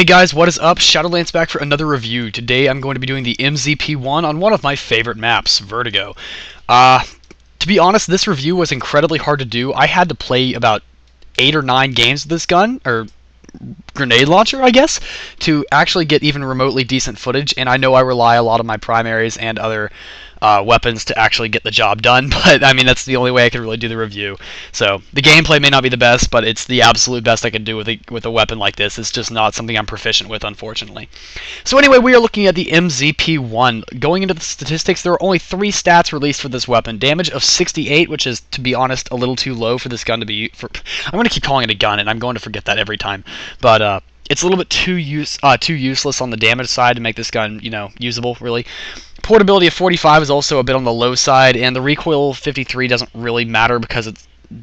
Hey guys, what is up? Shadolance back for another review. Today I'm going to be doing the MZP-1 on one of my favorite maps, Vertigo. To be honest, this review was incredibly hard to do. I had to play about 8 or 9 games with this gun, or grenade launcher, I guess, to actually get even remotely decent footage, and I know I rely a lot on my primaries and other weapons to actually get the job done, but I mean, that's the only way I could really do the review. So the gameplay may not be the best, but it's the absolute best I could do with a weapon like this. It's just not something I'm proficient with, unfortunately. So anyway, we are looking at the MZP-1. Going into the statistics, there are only 3 stats released for this weapon. Damage of 68, which is, to be honest, a little too low for this gun to be... I'm going to keep calling it a gun, and I'm going to forget that every time. But it's a little bit too useless on the damage side to make this gun, usable, really. Portability of 45 is also a bit on the low side, and the recoil of 53 doesn't really matter because it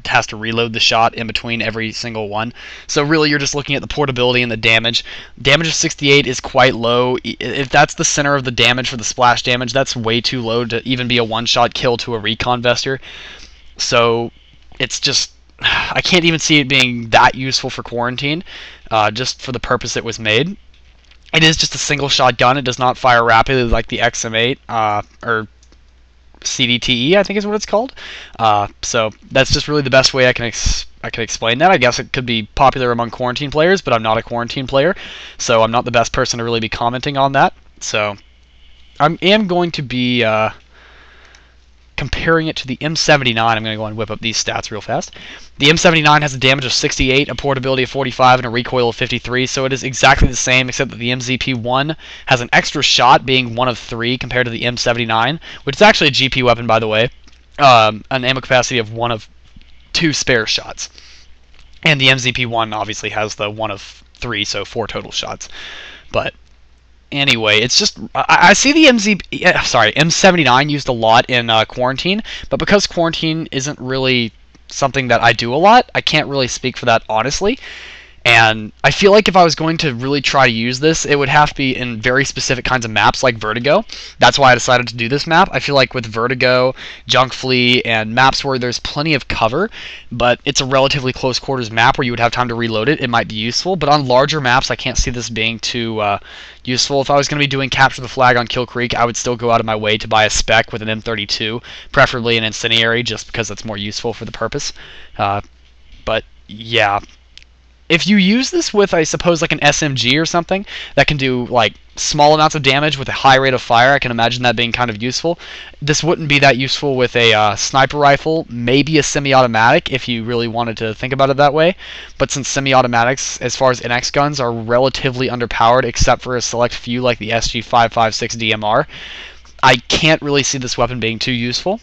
has to reload the shot in between every single one. So really, you're just looking at the portability and the damage. Damage of 68 is quite low. If that's the center of the damage for the splash damage, that's way too low to even be a one-shot kill to a recon vester. So it's just... I can't even see it being that useful for quarantine, just for the purpose it was made. It is just a single shot gun. It does not fire rapidly like the XM8, or CDTE, I think is what it's called. So that's just really the best way I can explain that. I guess it could be popular among quarantine players, but I'm not a quarantine player, so I'm not the best person to really be commenting on that. So I am going to be comparing it to the M79. I'm going to go and whip up these stats real fast. The M79 has a damage of 68, a portability of 45, and a recoil of 53, so it is exactly the same, except that the MZP-1 has an extra shot, being 1 of 3 compared to the M79, which is actually a GP weapon, by the way, an ammo capacity of 1 of 2 spare shots. And the MZP-1 obviously has the 1 of 3, so 4 total shots. But anyway, it's just... I see the M79 used a lot in quarantine, but because quarantine isn't really something that I do a lot, I can't really speak for that honestly. And I feel like if I was going to really try to use this, it would have to be in very specific kinds of maps like Vertigo. That's why I decided to do this map. I feel like with Vertigo, Junk Flea, and maps where there's plenty of cover, but it's a relatively close quarters map where you would have time to reload it, it might be useful. But on larger maps, I can't see this being too useful. If I was going to be doing Capture the Flag on Kill Creek, I would still go out of my way to buy a spec with an M32, preferably an incendiary, just because that's more useful for the purpose. But yeah. If you use this with, I suppose, like an SMG or something that can do like small amounts of damage with a high rate of fire, I can imagine that being kind of useful. This wouldn't be that useful with a sniper rifle, maybe a semi-automatic if you really wanted to think about it that way. But since semi-automatics, as far as NX guns, are relatively underpowered except for a select few like the SG556 DMR, I can't really see this weapon being too useful.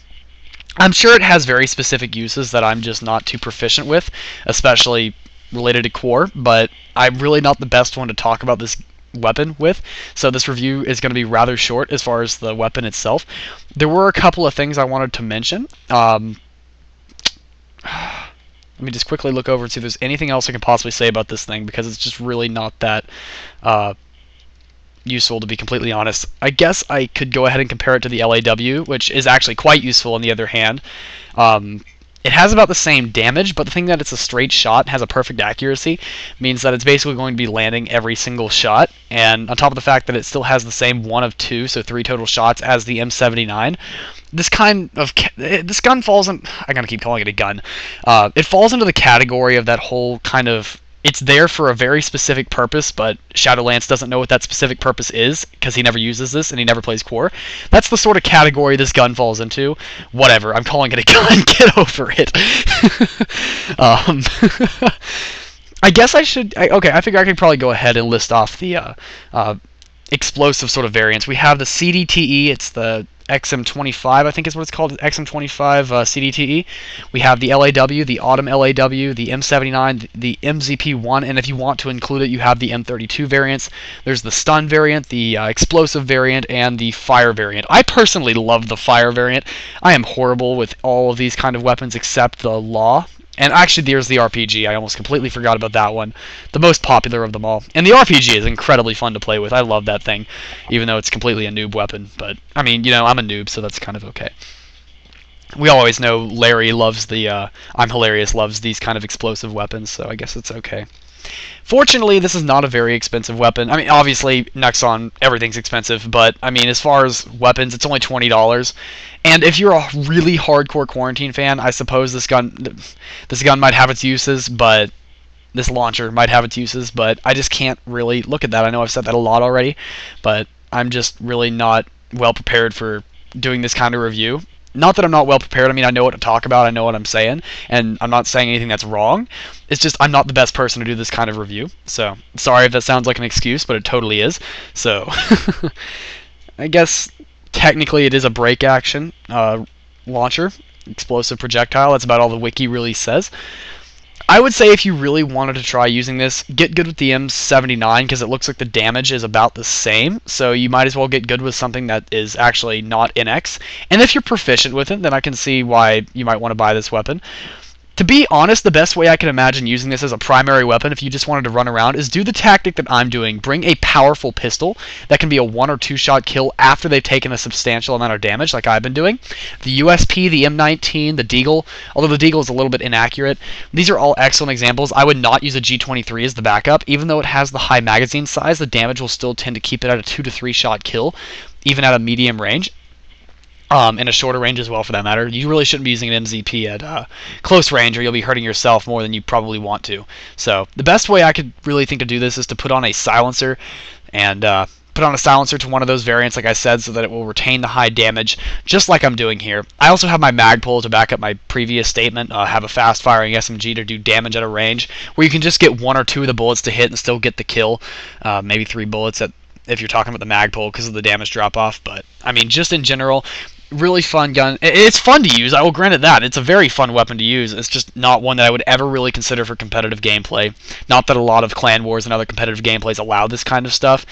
I'm sure it has very specific uses that I'm just not too proficient with, especially related to core, but I'm really not the best one to talk about this weapon with, so this review is going to be rather short as far as the weapon itself. There were a couple of things I wanted to mention. Let me just quickly look over and see if there's anything else I can possibly say about this thing, because it's just really not that useful, to be completely honest. I guess I could go ahead and compare it to the LAW, which is actually quite useful on the other hand. It has about the same damage, but the thing that it's a straight shot and has a perfect accuracy means that it's basically going to be landing every single shot, and on top of the fact that it still has the same 1 of 2, so 3 total shots as the M79, this gun falls in... I'm going to keep calling it a gun. It falls into the category of that whole kind of... It's there for a very specific purpose, but Shadolance doesn't know what that specific purpose is, because he never uses this, and he never plays core. That's the sort of category this gun falls into. Whatever, I'm calling it a gun, get over it. I guess I should... Okay, I figure I could probably go ahead and list off the explosive sort of variants. We have the CDTE, it's the XM25, I think is what it's called, XM25 CDTE. We have the LAW, the Autumn LAW, the M79, the MZP-1, and if you want to include it, you have the M32 variants. There's the stun variant, the explosive variant, and the fire variant. I personally love the fire variant. I am horrible with all of these kind of weapons except the Law. And actually, there's the RPG. I almost completely forgot about that one. The most popular of them all. And the RPG is incredibly fun to play with. I love that thing, even though it's completely a noob weapon. But, I mean, I'm a noob, so that's kind of okay. We always know Larry loves the, I'm Hilarious loves these kind of explosive weapons, so I guess it's okay. Fortunately, this is not a very expensive weapon. I mean, obviously, Nexon, everything's expensive, but, I mean, as far as weapons, it's only $20. And if you're a really hardcore Quarantine fan, I suppose this gun might have its uses, but this launcher might have its uses, but I just can't really look at that. I know I've said that a lot already, but I'm just really not well prepared for doing this kind of review. Not that I'm not well prepared. I mean, I know what to talk about. I know what I'm saying, and I'm not saying anything that's wrong. It's just I'm not the best person to do this kind of review. So, sorry if that sounds like an excuse, but it totally is. So, I guess technically it is a break action launcher, explosive projectile. That's about all the wiki really says. I would say if you really wanted to try using this, get good with the M79 because it looks like the damage is about the same, so you might as well get good with something that is actually not NX. And if you're proficient with it, then I can see why you might want to buy this weapon. To be honest, the best way I can imagine using this as a primary weapon if you just wanted to run around is do the tactic that I'm doing. Bring a powerful pistol that can be a 1 or 2 shot kill after they've taken a substantial amount of damage like I've been doing. The USP, the M19, the Deagle, although the Deagle is a little bit inaccurate, these are all excellent examples. I would not use a G23 as the backup. Even though it has the high magazine size, the damage will still tend to keep it at a 2 to 3 shot kill, even at a medium range. In a shorter range as well, for that matter. You really shouldn't be using an MZP at close range, or you'll be hurting yourself more than you probably want to. So the best way I could really think to do this is to put on a silencer, and put on a silencer to one of those variants, like I said, so that it will retain the high damage, just like I'm doing here. I also have my mag pull to back up my previous statement. Have a fast-firing SMG to do damage at a range, where you can just get 1 or 2 of the bullets to hit and still get the kill. Maybe 3 bullets if you're talking about the mag pull because of the damage drop-off. But, I mean, just in general, really fun gun. It's fun to use, I will grant it that. It's a very fun weapon to use. It's just not one that I would ever really consider for competitive gameplay. Not that a lot of Clan Wars and other competitive gameplays allow this kind of stuff.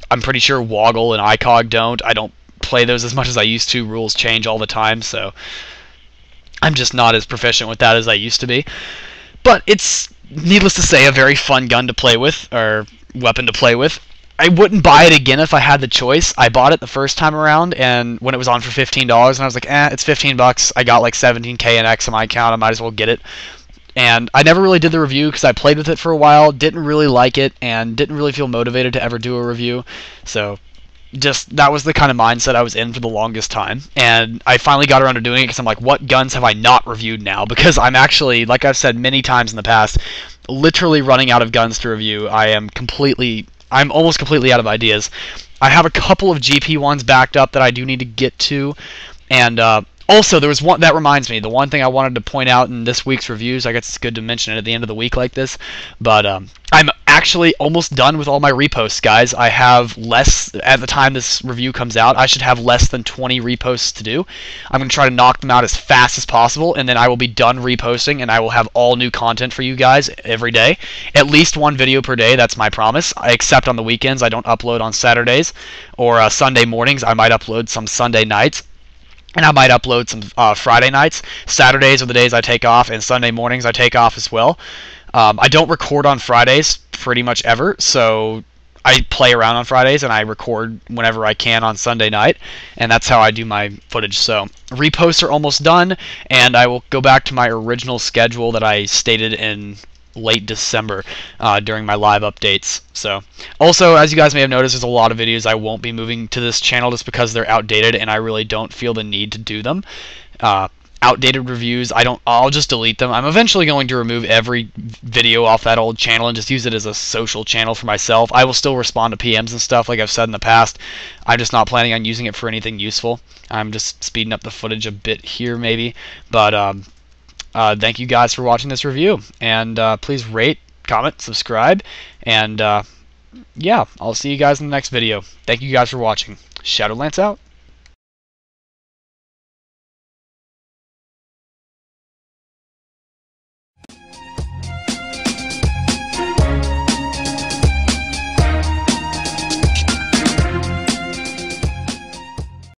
I'm pretty sure Woggle and ICOG don't. I don't play those as much as I used to. Rules change all the time, so I'm just not as proficient with that as I used to be. But it's, needless to say, a very fun gun to play with, or weapon to play with. I wouldn't buy it again if I had the choice. I bought it the first time around, and when it was on for $15, and I was like, it's $15. I got like 17k in X on my account. I might as well get it. And I never really did the review because I played with it for a while, didn't really like it, and didn't really feel motivated to ever do a review. So, just, that was the kind of mindset I was in for the longest time. And I finally got around to doing it because I'm like, what guns have I not reviewed now? Because I'm actually, like I've said many times in the past, literally running out of guns to review. I'm almost completely out of ideas. I have a couple of GP1s backed up that I do need to get to, and also there was one that reminds me. The one thing I wanted to point out in this week's reviews, I guess it's good to mention it at the end of the week like this, but I'm actually almost done with all my reposts, guys. I have less, at the time this review comes out, I should have less than 20 reposts to do. I'm going to try to knock them out as fast as possible, and then I will be done reposting, and I will have all new content for you guys every day. At least 1 video per day, that's my promise, except on the weekends. I don't upload on Saturdays, or Sunday mornings. I might upload some Sunday nights. And I might upload some Friday nights. Saturdays are the days I take off, and Sunday mornings I take off as well. I don't record on Fridays pretty much ever, so I play around on Fridays, and I record whenever I can on Sunday night, and that's how I do my footage. So reposts are almost done, and I will go back to my original schedule that I stated in late December during my live updates. So, also, as you guys may have noticed, there's a lot of videos I won't be moving to this channel just because they're outdated and I really don't feel the need to do them. Outdated reviews, I'll just delete them. I'm eventually going to remove every video off that old channel and just use it as a social channel for myself. I will still respond to PMs and stuff like I've said in the past. I'm just not planning on using it for anything useful. I'm just speeding up the footage a bit here maybe, but thank you guys for watching this review, and please rate, comment, subscribe, and yeah, I'll see you guys in the next video. Thank you guys for watching. Shadolance out.